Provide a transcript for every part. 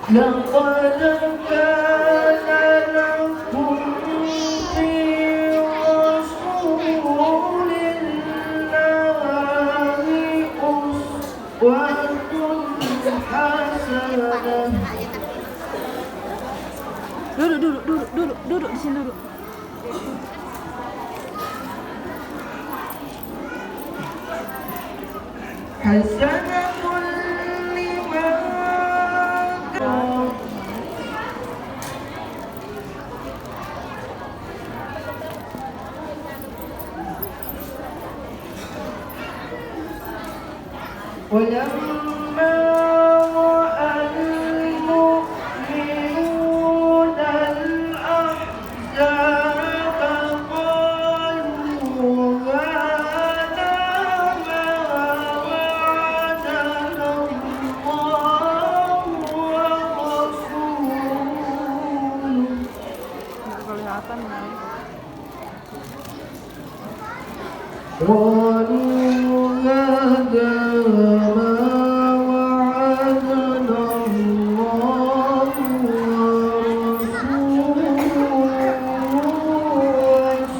لقد كان لكم في رسول الله أسوة حسنة. Duduk di sini duduk. حسنة لمن كان ولما رأى المؤمنون الأحزاب قالوا هذا ما وعدنا الله ورسوله. قالوا هذا ما وعدنا الله ورسوله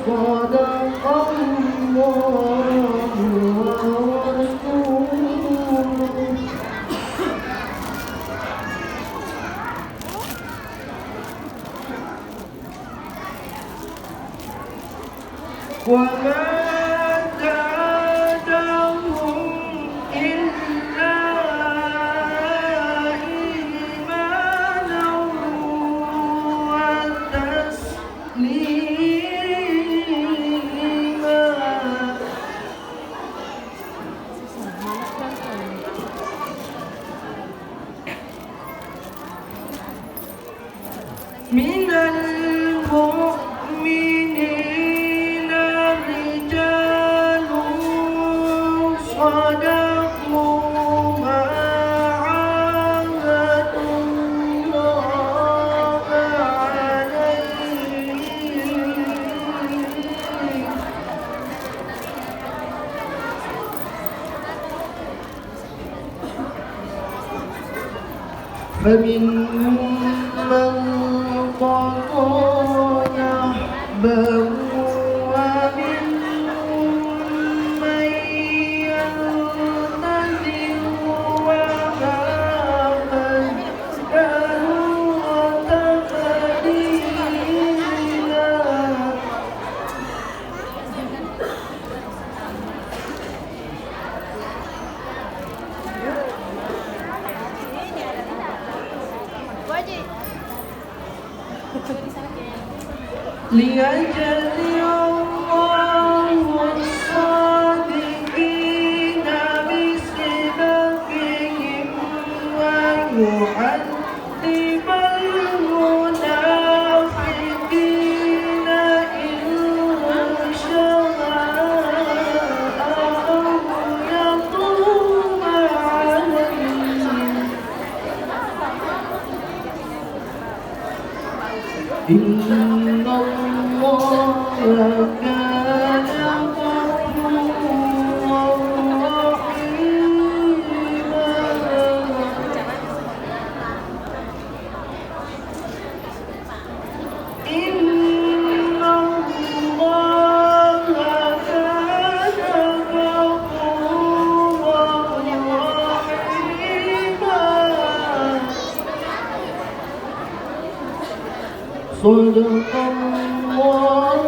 وصدق الله ورسوله. وما زادهم إلا إيمانا وتسليما. من المؤمنين رجال صدقوا ما عاهدوا الله عليه. فمنهم من قضى نحبه ومنهم من ينتظر وما بدلوا تبديلا. ليجزي الله الصادقين بصدقهم ويعذب المنافقين إن شاء أو يتوب عليهم. إن الله كان غفورا رحيما. إن الله كان غفورا رحيما. صدق الله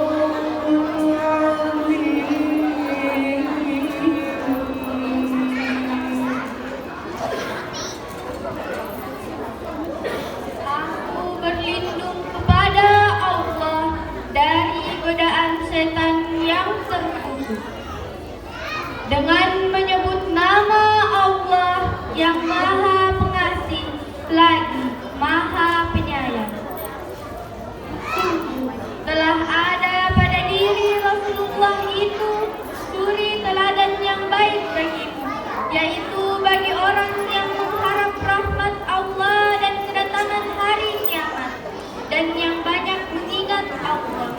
Aku berlindung kepada Allah dari godaan setan yang terkutuk dengan menyebut nama Allah yang Maha Pengasih lagi Maha Penyayang. Telah ada pada diri Rasulullah itu suri teladan yang baik bagimu, yaitu bagi orang yang mengharap rahmat Allah dan kedatangan hari kiamat, dan yang banyak mengingat Allah.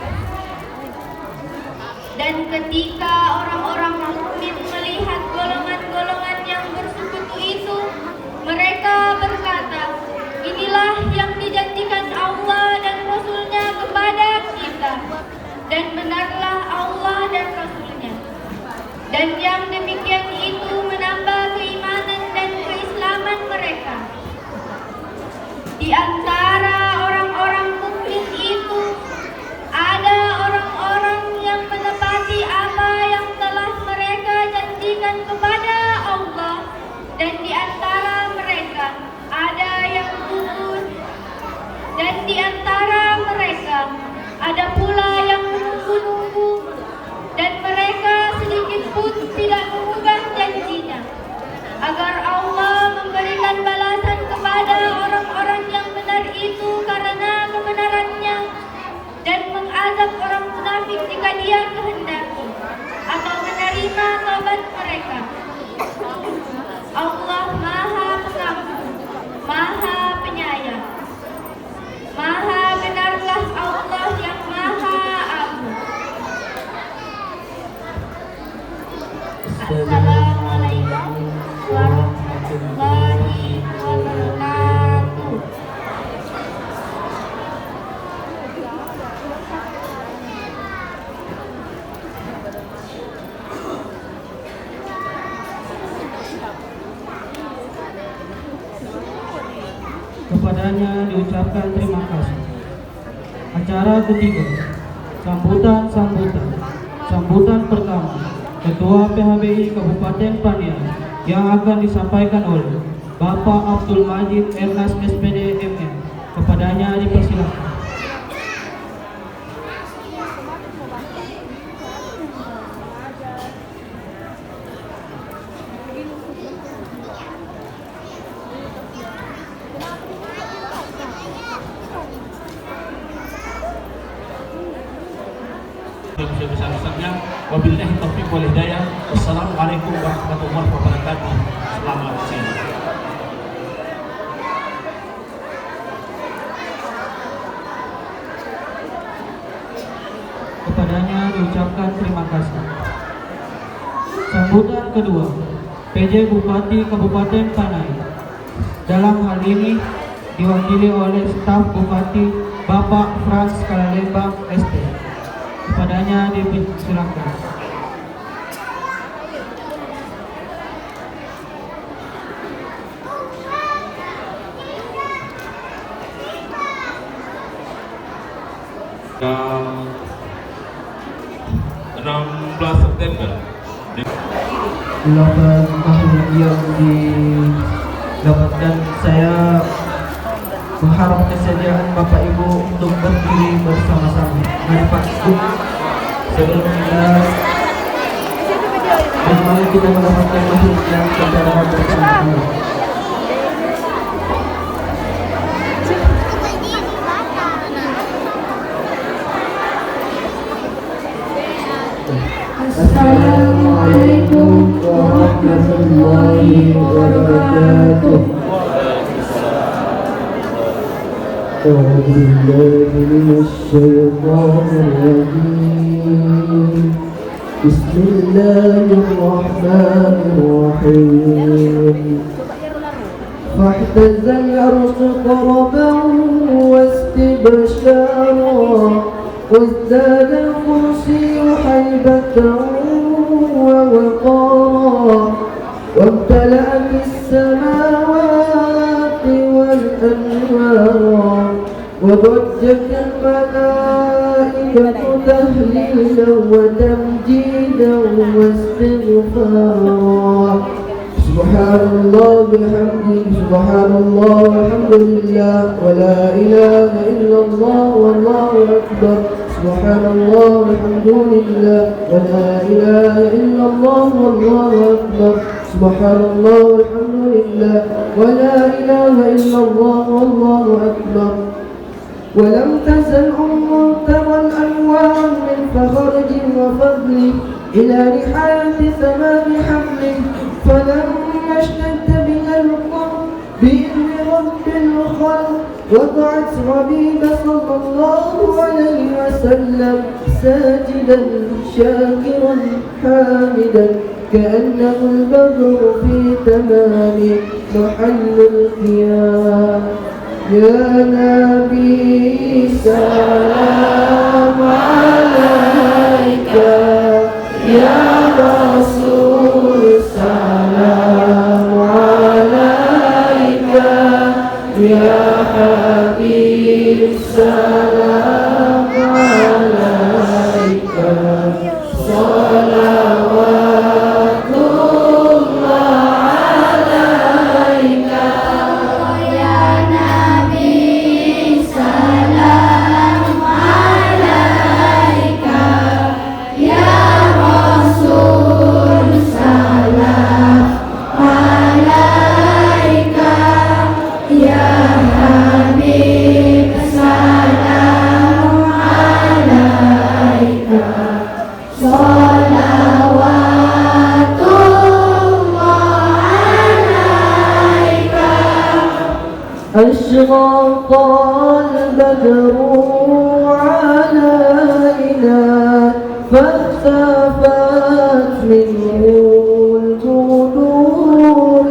Dan ketika orang-orang mukmin melihat golongan-golongan yang bersekutu itu, mereka berkata, inilah dan benarlah Allah dan Rasul-Nya. Dan yang demikian itu menambah keimanan dan keislaman mereka. Di antara orang-orang mukmin itu ada orang-orang yang menepati apa yang telah mereka janjikan kepada Allah, dan di antara mereka ada yang gugur, dan di antara mereka ada pula yang menunggu-nunggu, dan mereka sedikit pun tidak mengubah janjinya, agar Allah memberikan balasan kepada orang-orang yang benar itu karena kebenarannya, dan mengazab orang munafik jika Dia kehendaki, atau menerima taubat mereka. Allah Maha Pengampun, Maha Penyayang. Maha benarlah Allah yang Maha Agung. Assalamualaikum warahmatullahi wabarakatuh. Kepadanya diucapkan terima kasih. Acara ketiga, sambutan pertama, Ketua PHBI Kabupaten Paniai yang akan disampaikan oleh Bapak Abdul Majid Ernest SPD MM. Kepadanya dipersilakan. Sebesar-besarnya, wabillahi taufiq wal hidayah. Wassalamualaikum warahmatullahi wabarakatuh. Selamat siang. Kepadanya diucapkan terima kasih. Sambutan kedua, PJ Bupati Kabupaten Panai. Dalam hal ini diwakili oleh staf Bupati Bapak Frans Kalalembang ST. Kepadanya dipersilakan. Tanggal 16 September. Ulasan makhluk yang didapatkan, saya mengharap kesediaan Bapak Ibu untuk berdiri bersama-sama. Mari Pak Ibu, sebelum kita mendapatkan makhluk yang secara bersama-sama. Assalamualaikum warahmatullahi wabarakatuh. أعوذ بالله من الشيطان الرجيم. بسم الله الرحمن الرحيم. فاحتز العرش طربا واستبشارا وازداد الكرسي هيبة ووقارا وامتلأت السماوات والأنوار وضجت الملائكة تهليلا وتمجيدا واستغفارا. سبحان الله بحمده، سبحان الله والحمد لله ولا إله إلا الله والله أكبر. سبحان الله والحمد لله ولا إله إلا الله والله أكبر. سبحان الله والحمد لله ولا إله إلا الله والله أكبر. ولم تزل ترى الأنوار من فخرج وفضل إلى نحاية ثمام حمل. فلما اشتد بها القرب بإذن رب الخلق وضعت ربيب صلى الله عليه وسلم ساجدا شاكرا حامدا كأنه البدر في تمام محل القيام. Ya Nabi salam alaika, Ya Rasul salam alaika, Ya Habib salam alaika. أشرق البدر علينا فاختفت منه البدور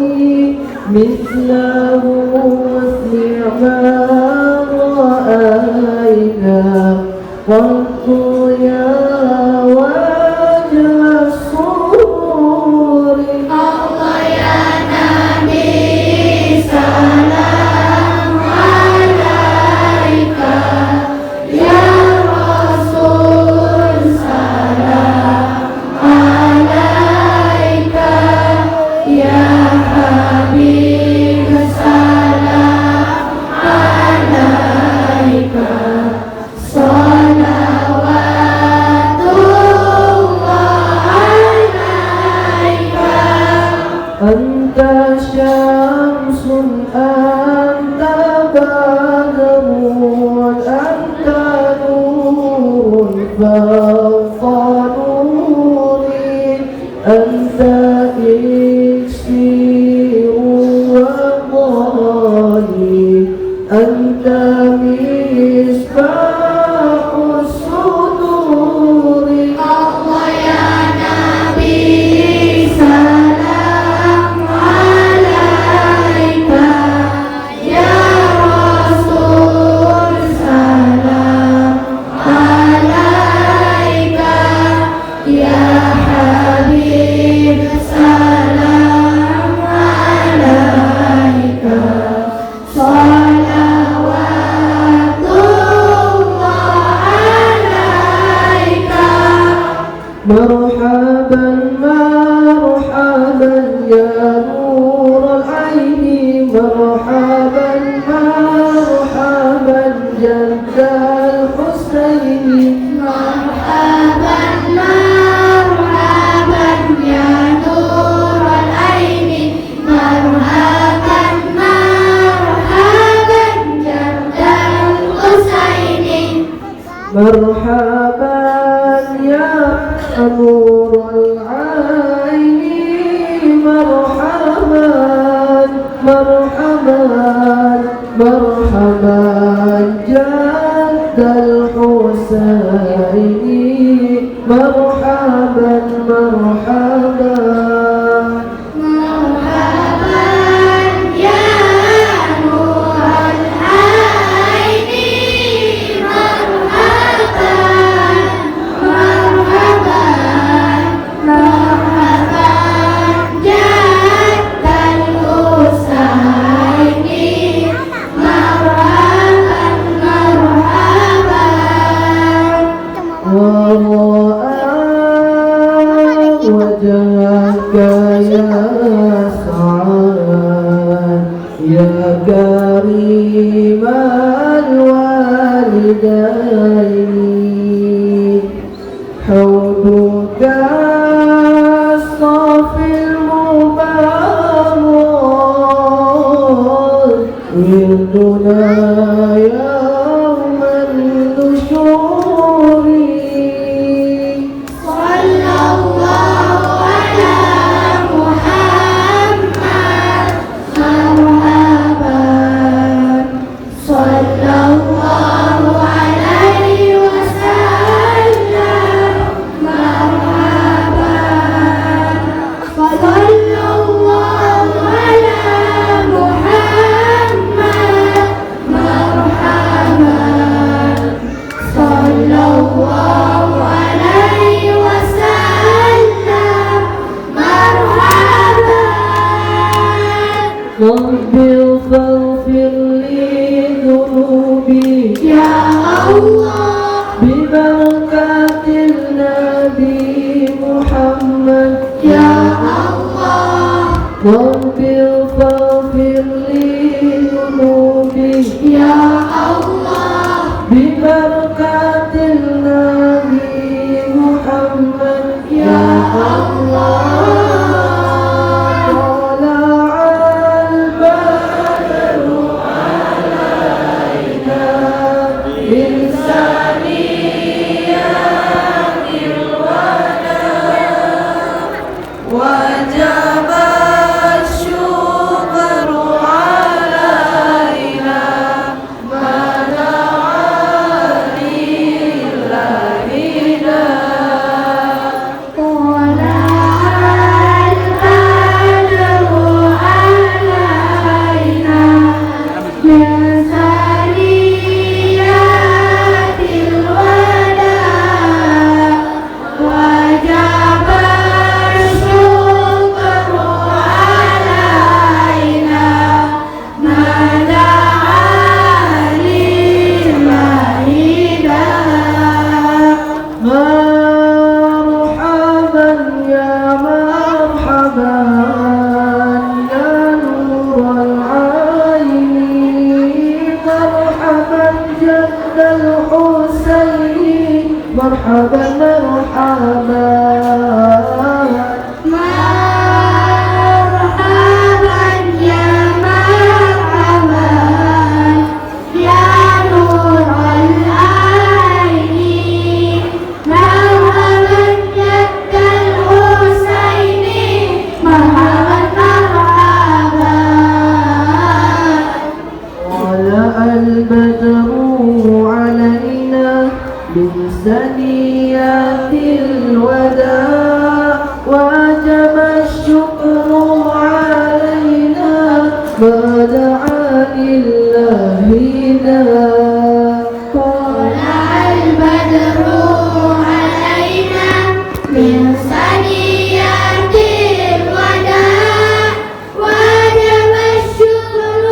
مثله واسمع ما رأينا قد يا وجه السرور. Allah ya Nabi salam alaika, ya Rasul salam alaika, ya Habib salam alaika. أنت شمس أنت بدر أنت نور فوق نوري أنت إكسير وضالي أنت مصباح الصدور. Allah ya Nabi salam alaika, ya Rasul salam alaika, ya Habib salam alaika. Salawatullah alaika. مرحبا مرحبا يا نور العين، مرحبا مرحبا جد الحسين. Marhaban marhaban ya nur al-ain, marhaban marhaban jaddal husaini. مرحبا يا نور العين، مرحبا مرحبا مرحبا جد الحسين. مرحبا مرحبا Marhaban ya nur al-ain, marhaban marhaban marhaban jaddal husaini. Marhaban marhaban. ورأى وجهك يا سعاد يا كريم الوالدين. حوضك الصافي المبارك وردنا يوم النشور. Sallallahu ala Muhammad, marhaban. Sallallahu alaihi wasallam, marhaban. Sallallahu ala Muhammad, Rabbil faghfir li dhunubi Ya Allah, bibarakatil Nabi Muhammad. Ya Allah, Rabbil faghfir li dhunubi Ya Allah, bibarakatil Nabi Muhammad. Ya Allah. مرحبا مرحبا مرحبا يا مرحبا يا نور العين مرحبا جد الحسين مرحبا مرحبا طلع البدر علينا من ثنيات الوداع وجب الشكر علينا ما دعا لله داع. طلع البدر علينا من ثنيات الوداع وجب الشكر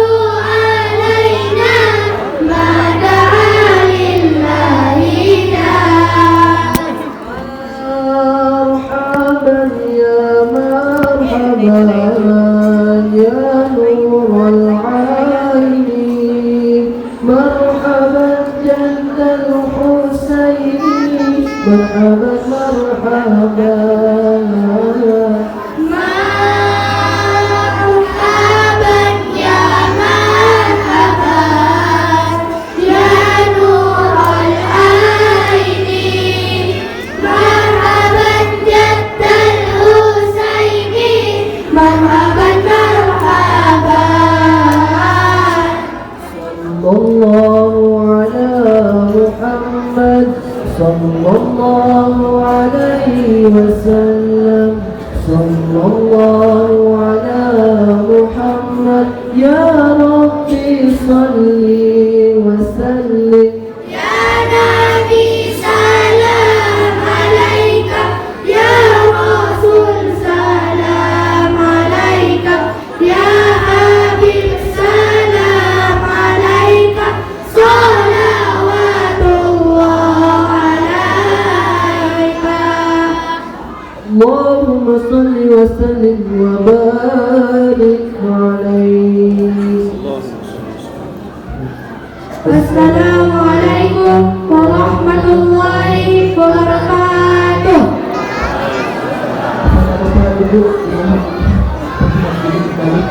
علينا ما دعا لله داع. مرحبا يا مرحبا يا نور العين مرحبا جد الحسين مرحبا مرحبا مرحبا يا مرحبا يا نور العين مرحبا جد الحسين مرحبا مرحبا. صلى الله على محمد صلى الله عليه وسلم صلى الله على محمد يا ربي صل وسلم. يا نبي سلام عليك يا رسول سلام عليك يا حبيب سلام عليك صلوات الله عليك. اللهم صل وسلم وبارك عليه. Assalamualaikum warahmatullahi wabarakatuh. Bapak Ibu yang kami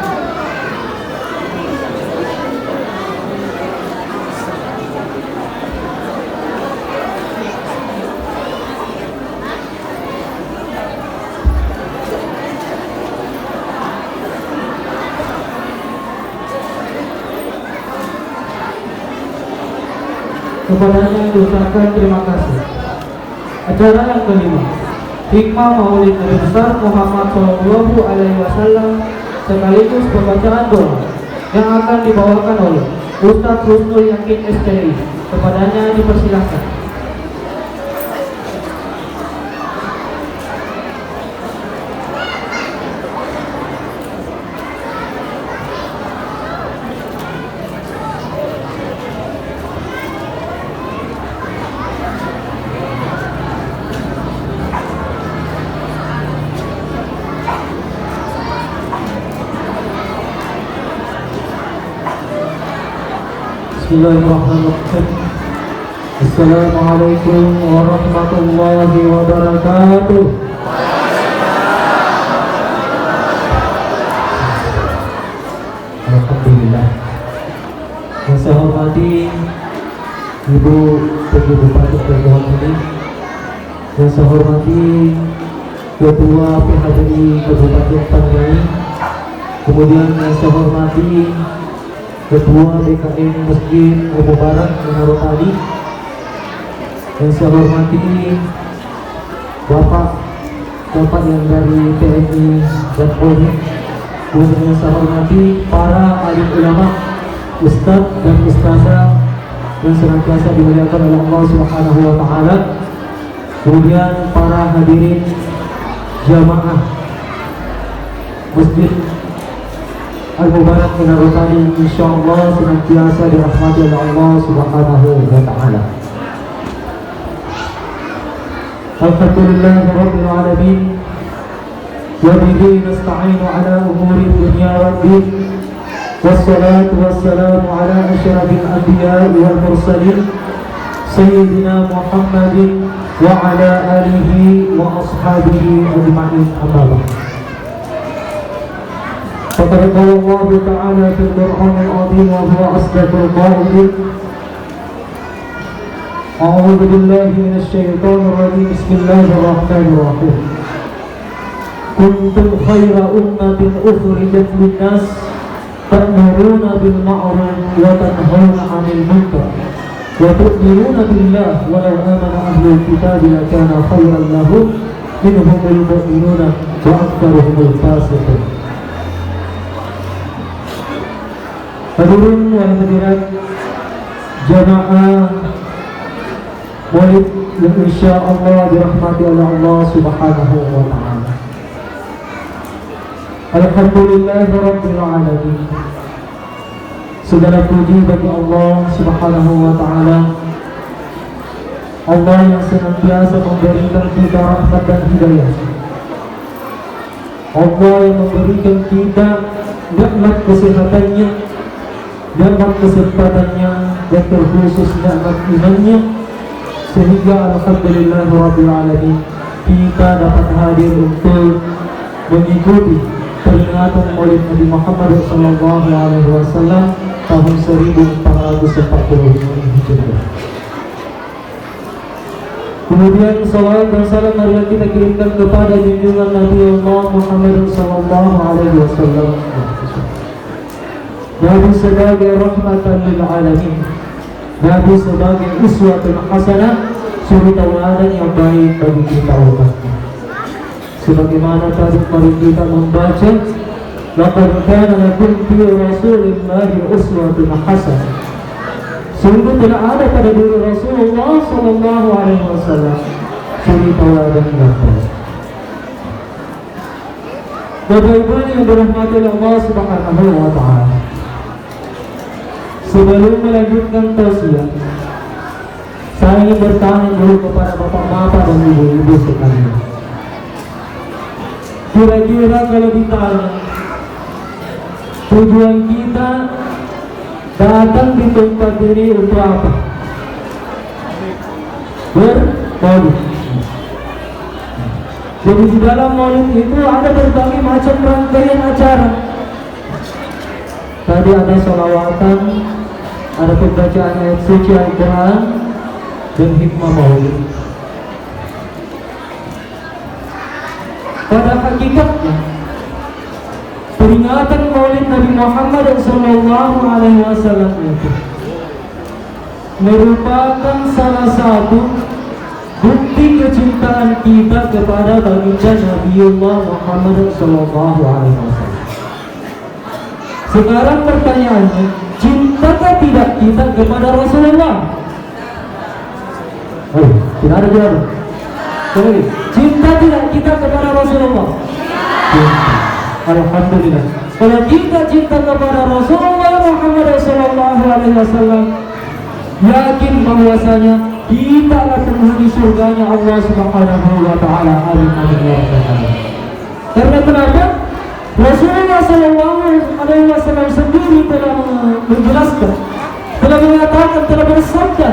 kepadanya diucapkan terima kasih. Acara yang kelima, hikmah Maulid Nabi besar Muhammad Shallallahu Alaihi Wasallam sekaligus pembacaan doa yang akan dibawakan oleh Ustadz Rusnul Yakin SPI. Kepadanya dipersilahkan. Bismillahirrahmanirrahim. Assalamualaikum warahmatullahi wabarakatuh. Alhamdulillah. Yang saya hormati Ibu PJ Bupati Pelabuhan ini, yang saya hormati Ketua PHBI Kabupaten Paniai, kemudian yang saya hormati Ketua BKM Masjid Abu Barak Menara Tadi, yang saya hormati Bapak yang dari TNI dan Polri, kemudian yang saya hormati para alim ulama, ustadz dan ustazah yang senantiasa dimuliakan oleh Allah Subhanahu wa taala. Kemudian para hadirin jamaah Masjid Al-Mubarak Menara Tadi, insyaallah senantiasa dirahmati oleh Allah Subhanahu wa taala. Alhamdulillah rabbil alamin, wa bihi nasta'inu ala umuri dunya waddin. Wassalatu wassalamu ala asyrafil anbiya wal mursalin sayyidina Muhammadin wa ala alihi wa ashabihi ajma'in, amma ba'd. Faqad qala Allah ta'ala fil Qur'anil 'azim wa huwa asdaqul qa'ilin. A'udzu billahi minasy syaithanir rajim. Bismillahir rahmanir rahim. Kuntum khayra ummatin ukhrijat lin-nas ta'muruna bil ma'ruf wa tanhauna 'anil munkar wa tu'minuna billah wa law amana ahlul kitabi lakana khayran lahum minhumul mu'minuna wa aktsaruhumul fasiqun. Hadirin wal hadirat jamaah Maulid yang insyaallah dirahmati oleh Allah Subhanahu wa taala. Alhamdulillahirabbil alamin. Segala puji bagi Allah Subhanahu wa taala, Allah yang senantiasa memberikan kita rahmat dan hidayah, Allah yang memberikan kita nikmat kesehatannya, nikmat kesempatannya, dan terkhusus nikmat imannya, sehingga alhamdulillahirabbil alamin kita dapat hadir untuk mengikuti peringatan Maulid Nabi Muhammad sallallahu alaihi wasallam tahun 1440 Hijriah. Kemudian salawat dan salam marilah kita kirimkan kepada junjungan Nabi Allah Muhammad sallallahu alaihi wasallam, Nabi sebagai rahmatan lil alamin, Nabi sebagai uswatun hasanah, suri tauladan yang baik bagi kita umatnya. Sebagaimana tadi mari kita membaca, laqad kana lakum fi rasulillahi uswatun hasanah. Sungguh telah ada pada diri Rasulullah sallallahu alaihi wasallam suri tauladan yang baik. Bapak-ibu yang dirahmati oleh Allah Subhanahu wa taala, sebelum melanjutkan tausiah, saya ingin bertanya dulu kepada bapak-bapak dan ibu-ibu sekalian. Kira-kira kalau ditanya, tujuan kita datang di tempat ini untuk apa? Bermaulid. Jadi di dalam maulid itu ada berbagai macam rangkaian acara. Tadi ada sholawatan, ada pembacaan ayat suci Al-Quran, dan hikmah maulid. Pada hakikatnya, peringatan Maulid Nabi Muhammad sallallahu alaihi wasallam itu merupakan salah satu bukti kecintaan kita kepada baginda Nabiullah Muhammad sallallahu alaihi wasallam. Sekarang pertanyaannya, cintakah tidak kita kepada Rasulullah? Oh, tidak ada jawaban. Cinta tidak kita kepada Rasulullah? Alhamdulillah. Kalau kita cinta kepada Rasulullah Muhammad sallallahu alaihi wasallam, yakin bahwasanya kita akan menghuni surganya Allah Subhanahu wa taala. Amin amin ya rabbal alamin. Karena kenapa? Rasulullah sallallahu alaihi wasallam sendiri telah menjelaskan, telah mengatakan, telah bersabda,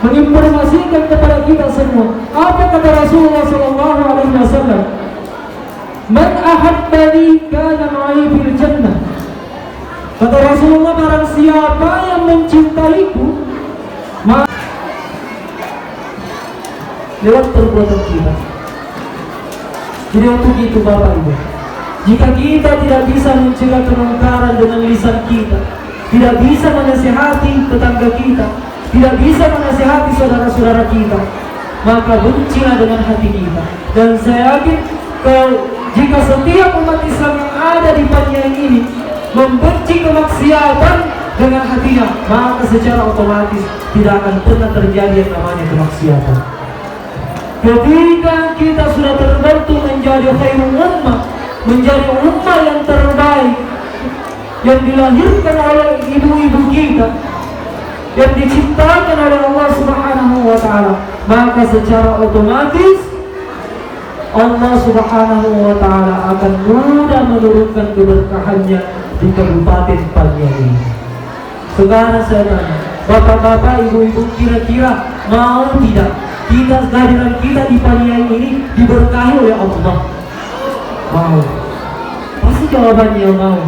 menginformasikan kepada kita semua. Apa kata Rasulullah SAW? Man ahabbani kana ma'i fil jannah. Kata Rasulullah, barang siapa yang mencintaiku, lewat perbuatan kita. Jadi untuk itu Bapak Ibu, jika kita tidak bisa mencegah kemungkaran dengan lisan kita, tidak bisa menasihati tetangga kita, tidak bisa menasihati saudara-saudara kita, maka bencilah dengan hati kita. Dan saya yakin jika setiap umat Islam yang ada di Paniai ini membenci kemaksiatan dengan hatinya, maka secara otomatis tidak akan pernah terjadi yang namanya kemaksiatan. Ketika kita sudah terbentuk menjadi khairul ummah, menjadi ummah yang terbaik, yang dilahirkan oleh ibu-ibu kita, yang diciptakan oleh Allah Subhanahu wa Ta'ala, maka secara otomatis Allah Subhanahu wa Ta'ala akan mudah menurunkan keberkahannya di Kabupaten Paniai ini. Sekarang saya tanya, bapak-bapak, ibu-ibu, kira-kira mau tidak kita, kehadiran kita di Paniai ini diberkahi oleh Allah? Mau? Pasti jawabannya mau.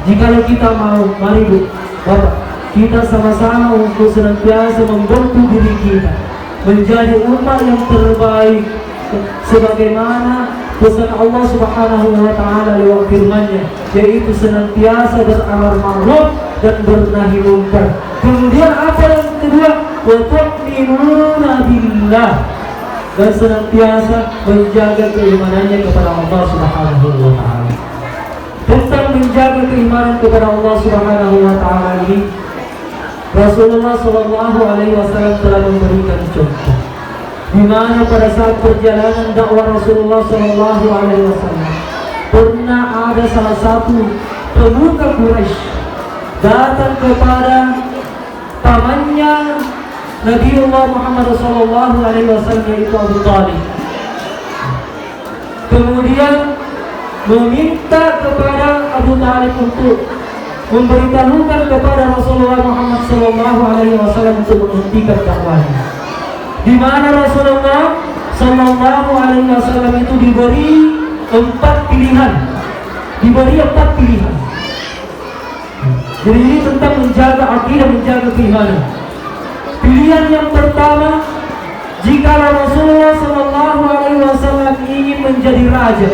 Jikalau kita mau, mari Bu, Bapak, kita sama-sama untuk senantiasa membentuk diri kita menjadi umat yang terbaik, sebagaimana pesan Allah Subhanahu wa Ta'ala lewat firman-Nya, yaitu senantiasa beramar ma'ruf dan bernahi munkar. Kemudian apa yang kedua? Wa tu'minuna billah, dan senantiasa menjaga keimanannya kepada Allah Subhanahu wa Ta'ala. Tentang menjaga keimanan kepada Allah Subhanahu wa Ta'ala ini, Rasulullah SAW telah memberikan contoh, di mana pada saat perjalanan dakwah Rasulullah SAW pernah ada salah satu pemuka Quraisy datang kepada pamannya Nabiullah Muhammad SAW, yaitu Abu Talib. Kemudian meminta kepada Abu Talib untuk memberitahukan kepada Rasulullah Muhammad SAW untuk menghentikan dakwahnya. Di mana Rasulullah SAW itu diberi 4 pilihan. Jadi ini tentang menjaga akidah, menjaga keimanan. Pilihan yang pertama, jika Rasulullah SAW ingin menjadi raja,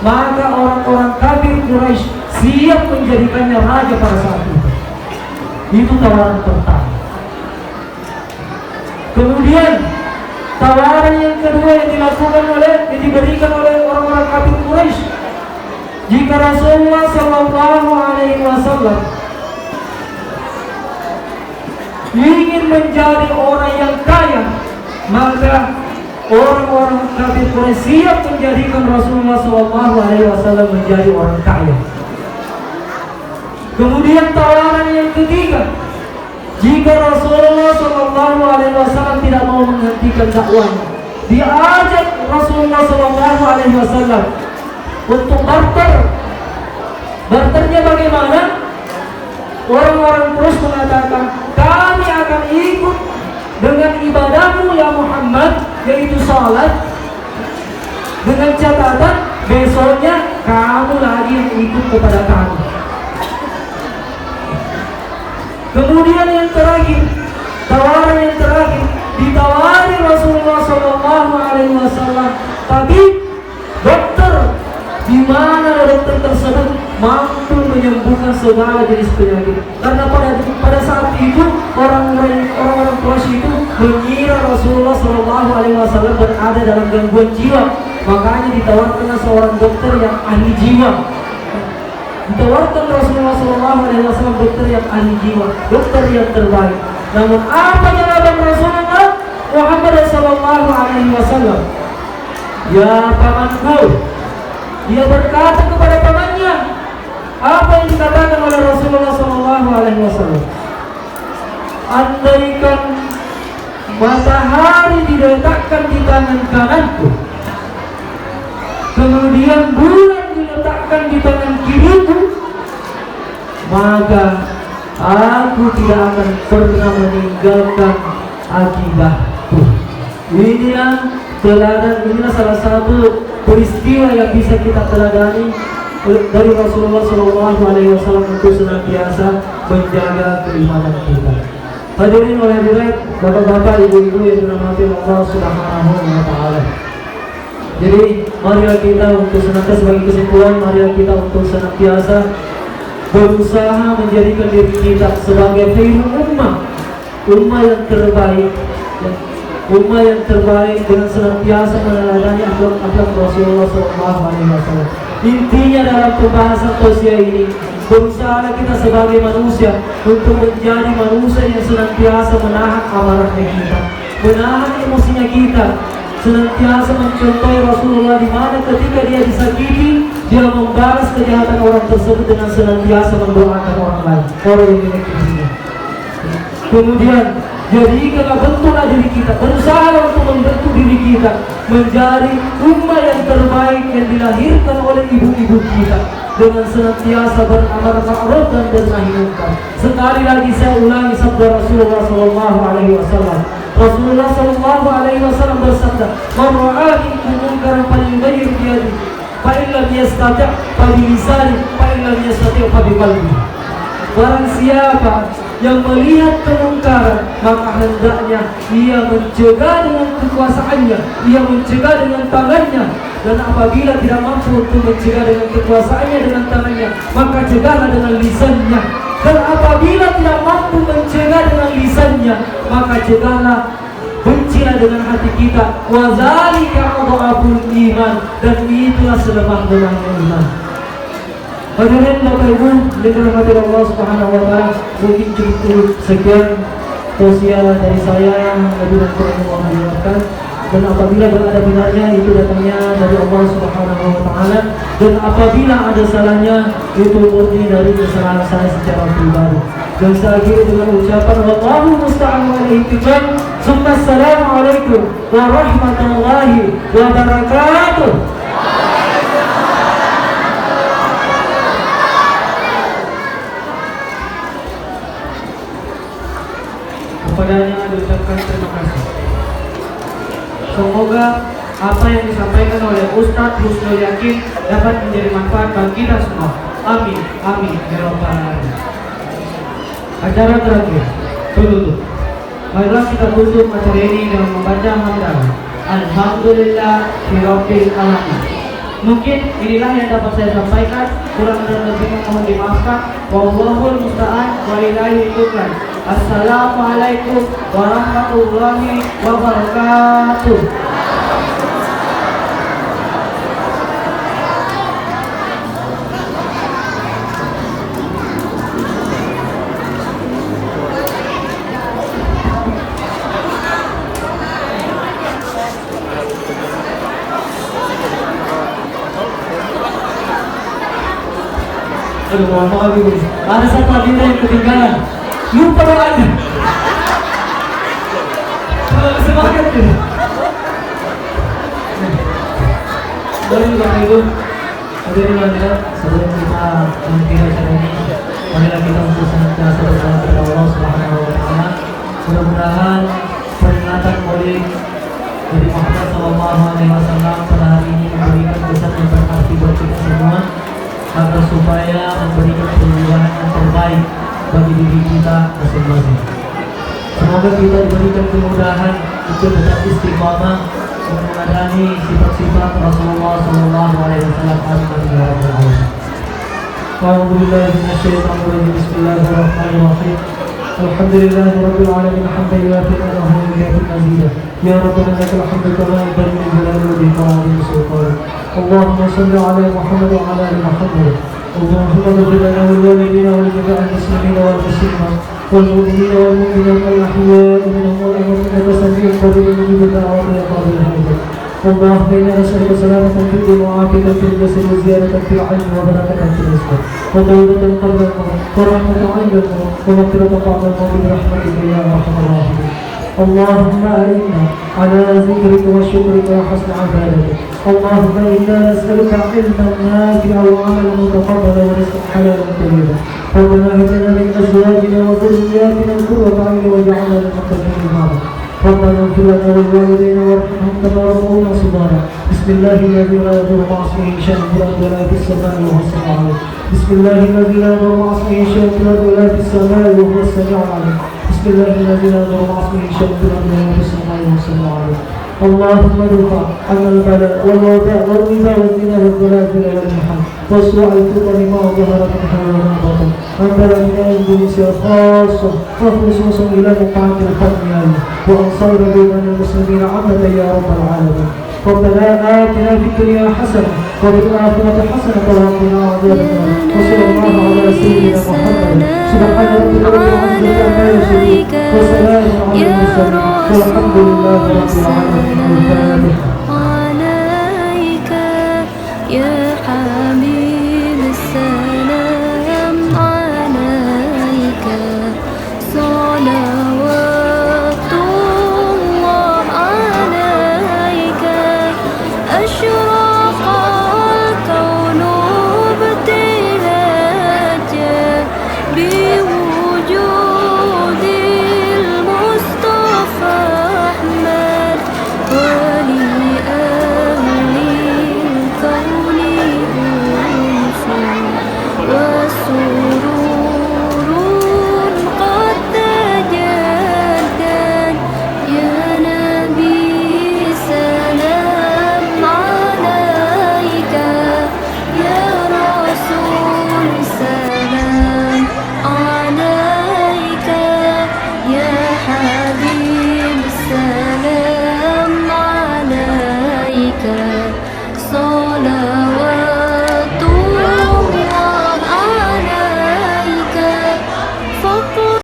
maka orang-orang kafir Quraisy siap menjadikannya raja pada saat itu. Itu tawaran pertama. Kemudian tawaran yang kedua yang diberikan oleh orang-orang kafir Quraisy, jika Rasulullah SAW ingin menjadi orang yang kaya, maka orang-orang kafir Quraisy siap menjadikan Rasulullah SAW menjadi orang kaya. Kemudian tawaran yang ketiga, jika Rasulullah SAW tidak mau menghentikan dakwahnya, diajak Rasulullah SAW untuk barter. Barternya bagaimana? Orang-orang terus mengatakan, kami akan ikut dengan ibadahmu ya Muhammad, yaitu salat, dengan catatan besoknya kamu lagi yang ikut kepada kami. Kemudian yang terakhir, tawaran yang terakhir, ditawari Rasulullah SAW, tapi dokter, di mana dokter tersebut mampu menyembuhkan segala jenis penyakit. Karena pada saat itu orang-orang Quraisy itu mengira Rasulullah SAW berada dalam gangguan jiwa, makanya ditawarkan seorang dokter yang ahli jiwa. Ditawarkan Rasulullah SAW dokter yang ahli jiwa, dokter yang terbaik. Namun apa jawaban Rasulullah Muhammad SAW? Ya pamanku. Dia berkata kepada pamannya, apa yang dikatakan oleh Rasulullah SAW? Andaikan matahari diletakkan di tangan kananku, kemudian bulan diletakkan di tangan kiriku, maka aku tidak akan pernah meninggalkan akidahku. Inilah teladan, inilah salah satu peristiwa yang bisa kita teladani dari Rasulullah SAW untuk senantiasa menjaga keimanan kita. Hadirin oleh hadirat, bapak-bapak, ibu-ibu yang dirahmati Allah Subhanahu wa Ta'ala. Jadi, marilah kita untuk senantiasa, sebagai kesimpulan, marilah kita untuk senantiasa berusaha menjadikan diri kita sebagai khairul ummah yang terbaik, ummah yang terbaik dengan senantiasa meneladani akhlak Rasulullah SAW. Intinya dalam pembahasan tausiah ini, berusaha kita sebagai manusia untuk menjadi manusia yang senantiasa menahan amarahnya kita, menahan emosinya kita, senantiasa mencontohi Rasulullah di mana ketika dia disakiti, dia membalas kejahatan orang tersebut dengan senantiasa mendoakan orang lain, orang yang menyakitinya. Kemudian jadikanlah bentuklah diri kita, berusaha untuk membentuk diri kita menjadi ummah yang terbaik yang dilahirkan oleh ibu-ibu kita dengan senantiasa beramar ma'ruf dan bernahi munkar. Sekali lagi saya ulangi sabda Rasulullah SAW. Rasulullah SAW bersabda, "Man ra'a minkum munkaran falyughayyir bi yadihi, fa in lam yastati' fa bi lisanihi, fa in lam yastati' fa bi qalbihi." Barang siapa yang melihat kemungkaran, maka hendaknya ia mencegah dengan kekuasaannya, ia mencegah dengan tangannya. Dan apabila tidak mampu untuk mencegah dengan kekuasaannya, dengan tangannya, maka cegahlah dengan lisannya. Dan apabila tidak mampu mencegah dengan lisannya, maka cegahlah, bencilah dengan hati kita. Wa dzalika adhaful iman, dan itulah selemah-lemahnya iman. Hadirin Bapak Ibu, dirahmati Allah Subhanahu wa Ta'ala, mungkin cukup sekian tausiah dari saya, lebih dan kurang mohon dimaafkan. Dan apabila berada benarnya, itu datangnya dari Allah Subhanahu wa Ta'ala, dan apabila ada salahnya, itu murni dari kesalahan saya secara pribadi. Dan saya akhiri dengan ucapan wallahu musta'an wal ihtiqam. Assalamualaikum warahmatullahi wabarakatuh. Kepadanya diucapkan terima kasih. Semoga apa yang disampaikan oleh Ustadz Husnul Yakin dapat menjadi manfaat bagi kita semua. Amin, amin, ya rabbal alamin. Acara terakhir, penutup. Marilah kita tutup acara ini dengan membaca hamdalah. Alhamdulillah rabbil alamin. Mungkin inilah yang dapat saya sampaikan, kurang dan lebihnya mohon dimaafkan. Wallahul musta'an wa ilaihi tuklan. Assalamualaikum warahmatullahi wabarakatuh. Aduh, mohon maaf Ibu. Ada satu agenda yang ketinggalan. Lupa doanya. Semangat ya. Baik Bapak Ibu, hadirin hadirat, sebelum kita mengakhiri acara ini, marilah kita untuk senantiasa berdoa kepada Allah Subhanahu wa Ta'ala. Mudah-mudahan peringatan Maulid Nabi Muhammad SAW pada hari ini memberikan kesan yang berarti buat kita semua, agar supaya memberikan perubahan yang terbaik bagi diri kita masing-masing. Semoga kita diberikan kemudahan untuk tetap istiqamah meneladani sifat-sifat Rasulullah SAW. Amin ya rabbal alamin. A'udzubillahi minasyaitonir rajim. Bismillahirrahmanirrahim. Alhamdulillahi rabbil alamin hamdan yuwafiqu wa yukafi mazidah. Ya rabbana lakal hamdu kama yanbaghi li jalali wajhika wa sultanik. Allahumma shalli ala Muhammad wa ala ali Muhammad. Allahumma ighfir lana wa liwalidina wa lijami'il muslimina wal muslimat wal mu'minina wal mu'minat wal ahya'i minhum wal amwat innaka sami'un qaribun mujibud da'wati ya qabil hajat. اللهم إنا نسألك سلامة في الدين وعافية في الجسد وزيادة في العلم وبركة في الرزق وطيبة قبل الموت ورحمة عند الموت ومغفرة بعد الموت برحمتك يا أرحم الراحمين. اللهم أعنا على ذكرك وشكرك وحسن عبادتك. اللهم إنا نسألك علما نافعا وعملا متقبلا ورزقا حلالا طيبا. ربنا هب لنا من أزواجنا وذرياتنا قرة أعين واجعلنا للمتقين إماما ربنا اغفر لنا ولوالدينا وارحمهم كما ربونا صغارا بسم الله الذي لا يضر مع اسمه شيء في الأرض ولا في السماء وهو السميع العليم بسم الله الذي لا يضر مع اسمه شيء في الأرض ولا في السماء وهو السميع العليم بسم الله الذي لا يضر مع اسمه شيء في الأرض ولا في السماء وهو السميع العليم اللهم ارفع عنا البلاء والوباء والربا والزنا والزلازل والمحن وسوء الفتن ما ظهر منها وما بطن عن بلدنا اندونيسيا خاصه وخصوصا الى مقاعد الحرب يا الله وانصار بين المسلمين عامه يا رب العالمين ربنا آتنا في الدنيا حسنة وفي الآخرة حسنة وقنا عذاب النار وصلى الله على سيدنا محمد سبحان ربك رب العزة عما يصفون وسلام على المرسلين والحمد لله رب العالمين. عليك يا